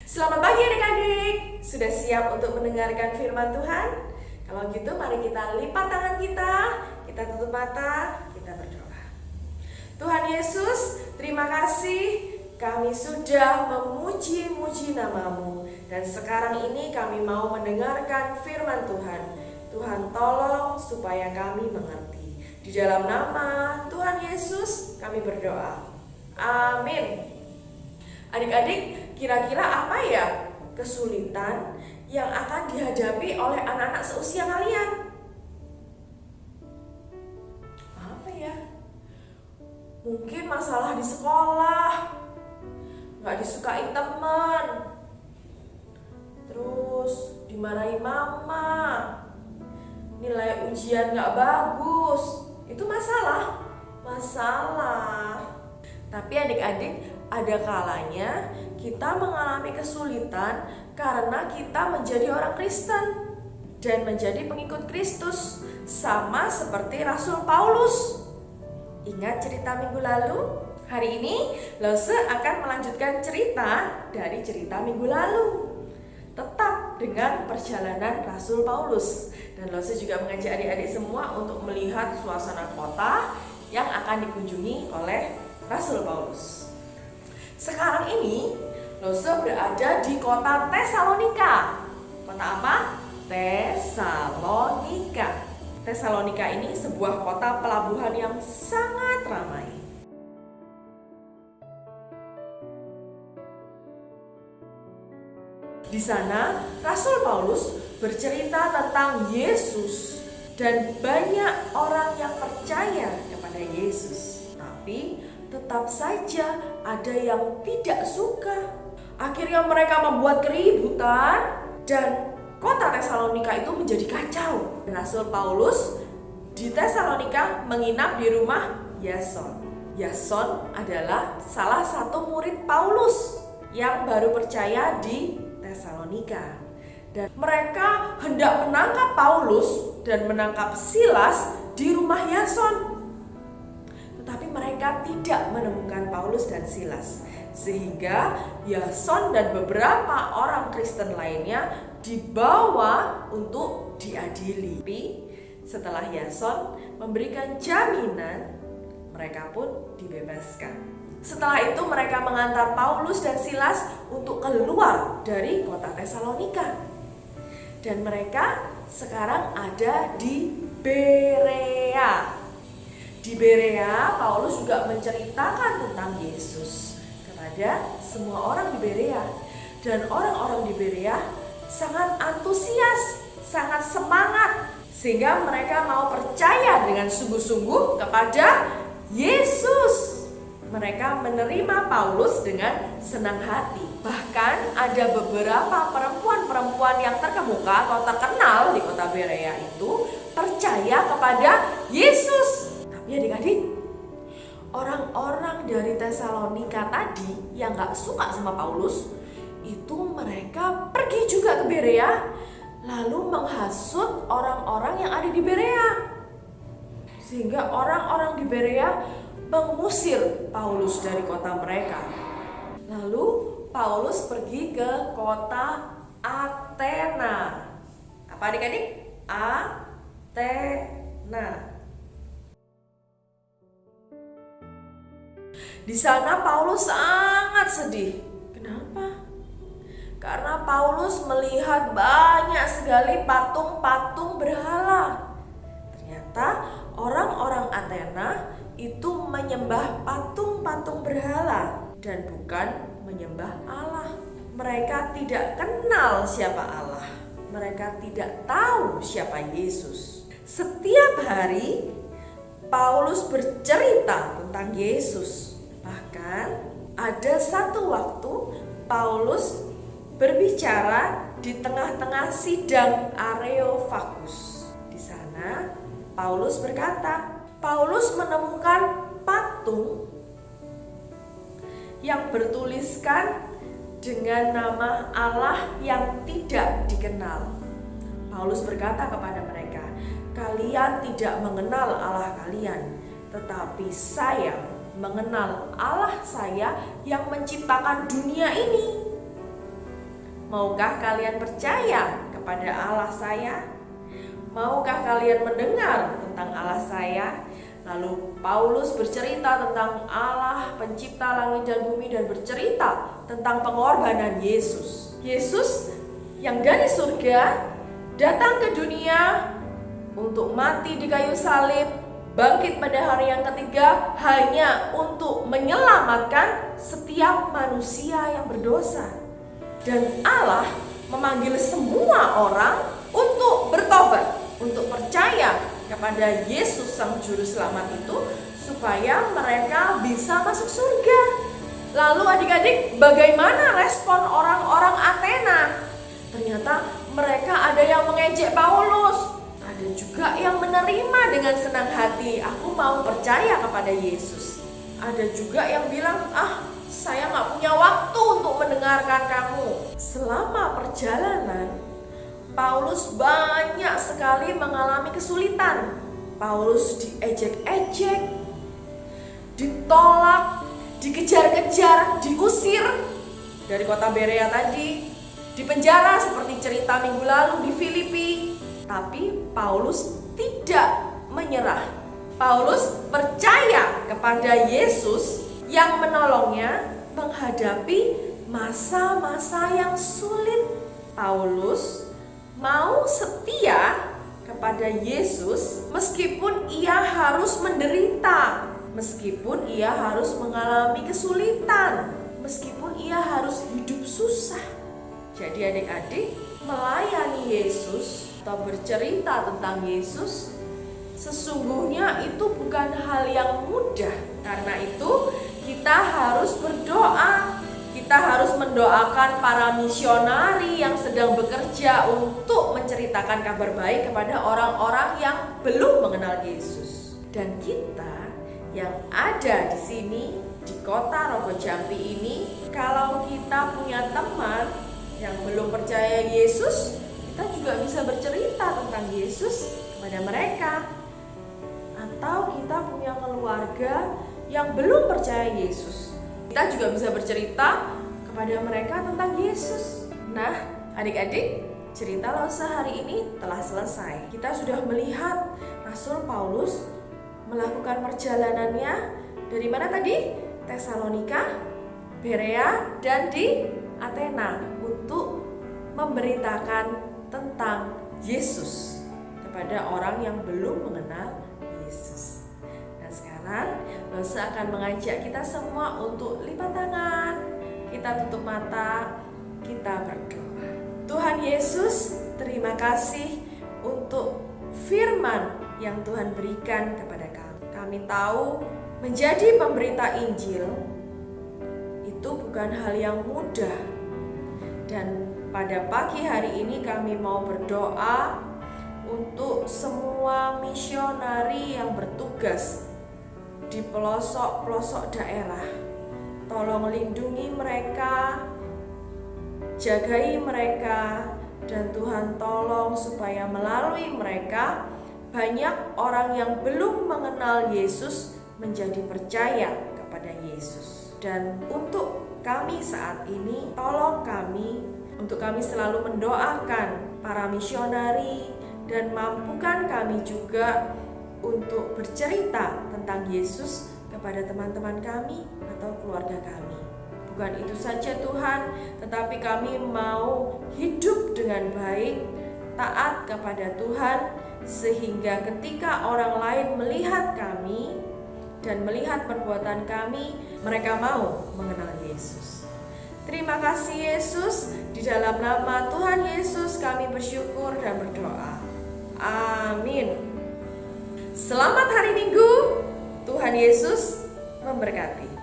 Selamat pagi adik-adik. Sudah siap untuk mendengarkan firman Tuhan? Kalau gitu mari kita lipat tangan kita tutup mata, kita berdoa. Tuhan Yesus, terima kasih kami sudah memuji-muji nama-Mu. Dan sekarang ini kami mau mendengarkan firman Tuhan. Tuhan tolong supaya kami mengerti. Di dalam nama Tuhan Yesus kami berdoa. Amin. Adik-adik, kira-kira apa ya kesulitan yang akan dihadapi oleh anak-anak seusia kalian? Apa ya? Mungkin masalah di sekolah, gak disukai teman, terus dimarahi mama, nilai ujian gak bagus. Itu masalah. Tapi adik-adik, ada kalanya kita mengalami kesulitan karena kita menjadi orang Kristen dan menjadi pengikut Kristus, sama seperti Rasul Paulus. Ingat cerita minggu lalu? Hari ini Lose akan melanjutkan cerita dari cerita minggu lalu, tetap dengan perjalanan Rasul Paulus. Dan Lose juga mengajak adik-adik semua untuk melihat suasana kota yang akan dikunjungi oleh Rasul Paulus. Sekarang ini Lose berada di kota Tesalonika. Kota apa? Tesalonika. Tesalonika ini sebuah kota pelabuhan yang sangat ramai. Di sana Rasul Paulus bercerita tentang Yesus dan banyak orang yang percaya kepada Yesus. Tapi tetap saja ada yang tidak suka. Akhirnya mereka membuat keributan dan kota Tesalonika itu menjadi kacau. Rasul Paulus di Tesalonika menginap di rumah Yason. Yason adalah salah satu murid Paulus yang baru percaya di Tesalonika. Dan mereka hendak menangkap Paulus dan menangkap Silas di rumah Yason. Tetapi mereka tidak menemukan Paulus dan Silas, sehingga Yason dan beberapa orang Kristen lainnya dibawa untuk diadili. Tapi setelah Yason memberikan jaminan, mereka pun dibebaskan. Setelah itu mereka mengantar Paulus dan Silas untuk keluar dari kota Tesalonika. Dan mereka sekarang ada di Berea. Di Berea, Paulus juga menceritakan tentang Yesus kepada semua orang di Berea. Dan orang-orang di Berea sangat antusias, sangat semangat, sehingga mereka mau percaya dengan sungguh-sungguh kepada Yesus. Mereka menerima Paulus dengan senang hati. Bahkan ada beberapa perempuan-perempuan yang terkemuka atau terkenal di kota Berea itu percaya kepada Yesus. Ya adik-adik, orang-orang dari Tesalonika tadi yang gak suka sama Paulus, itu mereka pergi juga ke Berea, lalu menghasut orang-orang yang ada di Berea. Sehingga orang-orang di Berea mengusir Paulus dari kota mereka. Lalu Paulus pergi ke kota Athena. Apa adik-adik? Athena. Di sana Paulus sangat sedih. Kenapa? Karena Paulus melihat banyak sekali patung-patung berhala. Ternyata orang-orang Athena itu menyembah patung-patung berhala dan bukan menyembah Allah. Mereka tidak kenal siapa Allah. Mereka tidak tahu siapa Yesus. Setiap hari Paulus bercerita tentang Yesus. Bahkan ada satu waktu Paulus berbicara di tengah-tengah sidang Areopagus. Di sana Paulus berkata, Paulus menemukan patung yang bertuliskan dengan nama Allah yang tidak dikenal. Paulus berkata kepada mereka, kalian tidak mengenal Allah kalian, tetapi saya mengenal Allah saya yang menciptakan dunia ini. Maukah kalian percaya kepada Allah saya? Maukah kalian mendengar tentang Allah saya? Lalu Paulus bercerita tentang Allah pencipta langit dan bumi dan bercerita tentang pengorbanan Yesus. Yesus yang dari surga datang ke dunia untuk mati di kayu salib, bangkit pada hari yang ketiga hanya untuk menyelamatkan setiap manusia yang berdosa. Dan Allah memanggil semua orang untuk bertobat, untuk percaya kepada Yesus sang juru selamat itu supaya mereka bisa masuk surga. Lalu adik-adik, bagaimana respon orang-orang Athena? Ternyata mereka ada yang mengejek Paulus, ada juga yang menerima dengan senang hati, aku mau percaya kepada Yesus. Ada juga yang bilang, saya gak punya waktu untuk mendengarkan kamu. Selama perjalanan Paulus banyak sekali mengalami kesulitan. Paulus diejek-ejek, ditolak, dikejar-kejar, diusir dari kota Berea tadi, dipenjara seperti cerita minggu lalu di Filipi. Tapi Paulus tidak menyerah. Paulus percaya kepada Yesus yang menolongnya menghadapi masa-masa yang sulit. Paulus mau setia kepada Yesus meskipun ia harus menderita, meskipun ia harus mengalami kesulitan, meskipun ia harus hidup susah. Jadi adik-adik, melayani Yesus atau bercerita tentang Yesus sesungguhnya itu bukan hal yang mudah. Karena itu kita harus berdoa. Kita harus mendoakan para misionari yang sedang bekerja untuk menceritakan kabar baik kepada orang-orang yang belum mengenal Yesus. Dan kita yang ada di sini di kota Rogo Jambi ini, kalau kita punya teman yang belum percaya Yesus, kita juga bisa bercerita tentang Yesus kepada mereka. Atau kita punya keluarga yang belum percaya Yesus, kita juga bisa bercerita kepada mereka tentang Yesus. Nah, adik-adik, cerita Losa hari ini telah selesai. Kita sudah melihat Rasul Paulus melakukan perjalanannya dari mana tadi? Tesalonika, Berea, dan di Athena untuk memberitakan tentang Yesus kepada orang yang belum mengenal Yesus. Nah, sekarang Losa akan mengajak kita semua untuk lipat tangan, kita tutup mata, kita berdoa. Tuhan Yesus, terima kasih untuk firman yang Tuhan berikan kepada kami. Kami tahu menjadi pemberita Injil itu bukan hal yang mudah. Dan pada pagi hari ini kami mau berdoa untuk semua misionari yang bertugas di pelosok-pelosok daerah. Tolong lindungi mereka, jagai mereka, dan Tuhan tolong supaya melalui mereka banyak orang yang belum mengenal Yesus menjadi percaya kepada Yesus. Dan untuk kami saat ini, tolong kami untuk kami selalu mendoakan para misionari dan mampukan kami juga untuk bercerita tentang Yesus kepada teman-teman kami atau keluarga kami. Bukan itu saja Tuhan, tetapi kami mau hidup dengan baik, taat kepada Tuhan, sehingga ketika orang lain melihat kami dan melihat perbuatan kami, mereka mau mengenal Yesus. Terima kasih Yesus, di dalam nama Tuhan Yesus kami bersyukur dan berdoa. Amin. Selamat hari Minggu, Tuhan Yesus memberkati.